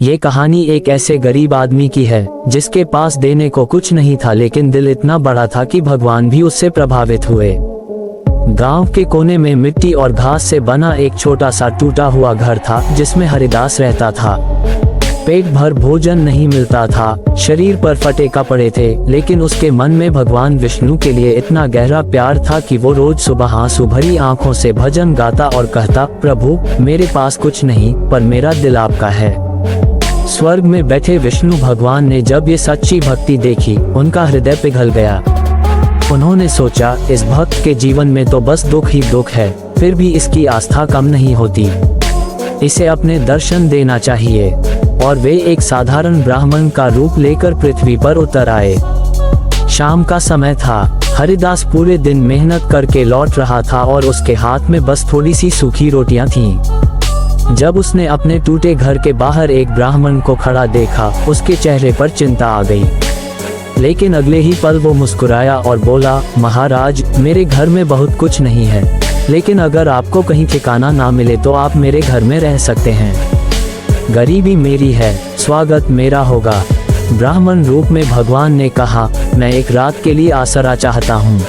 ये कहानी एक ऐसे गरीब आदमी की है जिसके पास देने को कुछ नहीं था, लेकिन दिल इतना बड़ा था कि भगवान भी उससे प्रभावित हुए। गांव के कोने में मिट्टी और घास से बना एक छोटा सा टूटा हुआ घर था जिसमें हरिदास रहता था। पेट भर भोजन नहीं मिलता था, शरीर पर फटे कपड़े थे, लेकिन उसके मन में भगवान विष्णु के लिए इतना गहरा प्यार था कि वो रोज सुबह आंसू भरी आंखों से भजन गाता और कहता, प्रभु मेरे पास कुछ नहीं पर मेरा दिल आपका है। स्वर्ग में बैठे विष्णु भगवान ने जब ये सच्ची भक्ति देखी, उनका हृदय पिघल गया। उन्होंने सोचा, इस भक्त के जीवन में तो बस दुख ही दुख है, फिर भी इसकी आस्था कम नहीं होती, इसे अपने दर्शन देना चाहिए। और वे एक साधारण ब्राह्मण का रूप लेकर पृथ्वी पर उतर आए। शाम का समय था। हरिदास पूरे दिन मेहनत करके लौट रहा था और उसके हाथ में बस थोड़ी सी सूखी रोटियां थीं। जब उसने अपने टूटे घर के बाहर एक ब्राह्मण को खड़ा देखा, उसके चेहरे पर चिंता आ गई। लेकिन अगले ही पल वो मुस्कुराया और बोला, महाराज मेरे घर में बहुत कुछ नहीं है, लेकिन अगर आपको कहीं ठिकाना ना मिले तो आप मेरे घर में रह सकते हैं। गरीबी मेरी है, स्वागत मेरा होगा। ब्राह्मण रूप में भगवान ने कहा, मैं एक रात के लिए आसरा चाहता हूँ।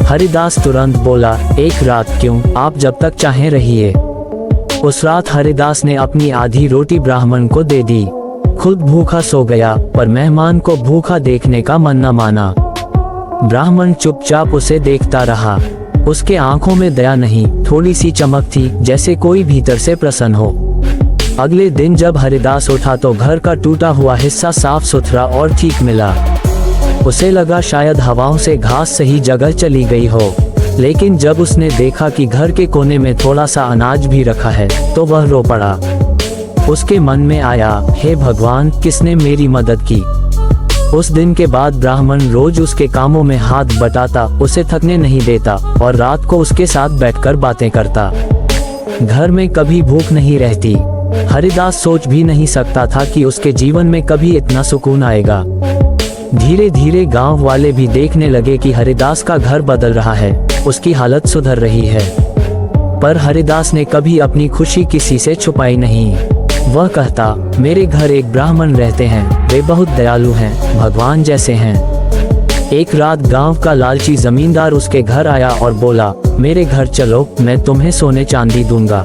हरिदास तुरंत बोला, एक रात क्यों, आप जब तक चाहें रहिए। उस रात हरिदास ने अपनी आधी रोटी ब्राह्मण को दे दी। खुद भूखा सो गया, पर मेहमान को भूखा देखने का मन न माना। ब्राह्मण चुपचाप उसे देखता रहा। उसके आंखों में दया नहीं, थोड़ी सी चमक थी, जैसे कोई भीतर से प्रसन्न हो। अगले दिन जब हरिदास उठा तो घर का टूटा हुआ हिस्सा साफ सुथरा और ठीक मिला। उसे लगा शायद हवाओं से घास सही जगह चली गई हो, लेकिन जब उसने देखा कि घर के कोने में थोड़ा सा अनाज भी रखा है तो वह रो पड़ा। उसके मन में आया, हे भगवान, किसने मेरी मदद की। उस दिन के बाद ब्राह्मण रोज उसके कामों में हाथ बटाता, उसे थकने नहीं देता और रात को उसके साथ बैठकर बातें करता। घर में कभी भूख नहीं रहती। हरिदास सोच भी नहीं सकता था कि उसके जीवन में कभी इतना सुकून आएगा। धीरे धीरे गांव वाले भी देखने लगे कि हरिदास का घर बदल रहा है, उसकी हालत सुधर रही है। पर हरिदास ने कभी अपनी खुशी किसी से छुपाई नहीं। वह कहता, मेरे घर एक ब्राह्मण रहते हैं, वे बहुत दयालु हैं, भगवान जैसे हैं। एक रात गांव का लालची जमींदार उसके घर आया और बोला, मेरे घर चलो, मैं तुम्हें सोने चांदी दूंगा,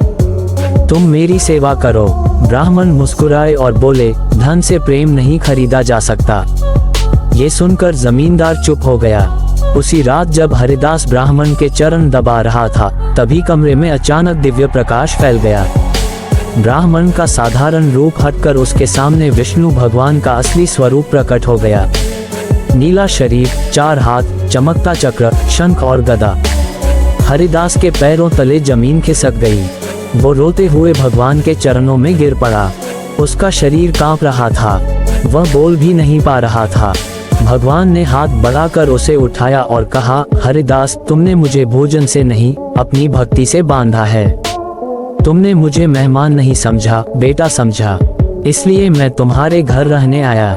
तुम मेरी सेवा करो। ब्राह्मण मुस्कुराए और बोले, धन से प्रेम नहीं खरीदा जा सकता। ये सुनकर जमींदार चुप हो गया। उसी रात जब हरिदास ब्राह्मण के चरण दबा रहा था, तभी कमरे में अचानक दिव्य प्रकाश फैल गया। ब्राह्मण का साधारण रूप हटकर उसके सामने विष्णु भगवान का असली स्वरूप प्रकट हो गया। नीला शरीर, 4 हाथ, चमकता चक्र, शंख और गदा। हरिदास के पैरों तले जमीन खिसक गई। वो रोते हुए भगवान के चरणों में गिर पड़ा। उसका शरीर कांप रहा था, वह बोल भी नहीं पा रहा था। भगवान ने हाथ बढ़ाकर उसे उठाया और कहा, हरिदास, तुमने मुझे भोजन से नहीं, अपनी भक्ति से बांधा है। तुमने मुझे मेहमान नहीं समझा, बेटा समझा, इसलिए मैं तुम्हारे घर रहने आया।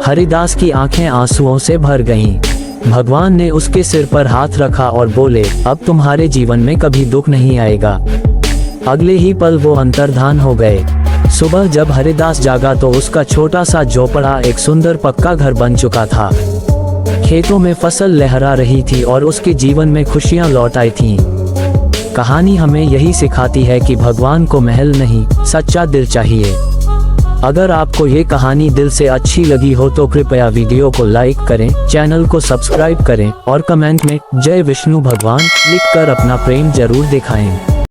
हरिदास की आंखें आंसुओं से भर गईं। भगवान ने उसके सिर पर हाथ रखा और बोले, अब तुम्हारे जीवन में कभी दुख नहीं आएगा। अगले ही पल वो अंतर्धान हो गए। सुबह जब हरिदास जागा तो उसका छोटा सा झोपड़ा एक सुंदर पक्का घर बन चुका था। खेतों में फसल लहरा रही थी और उसके जीवन में खुशियां लौट आई थीं। कहानी हमें यही सिखाती है कि भगवान को महल नहीं, सच्चा दिल चाहिए। अगर आपको ये कहानी दिल से अच्छी लगी हो तो कृपया वीडियो को लाइक करें, चैनल को सब्सक्राइब करें और कमेंट में जय विष्णु भगवान लिखकर अपना प्रेम जरूर दिखाएं।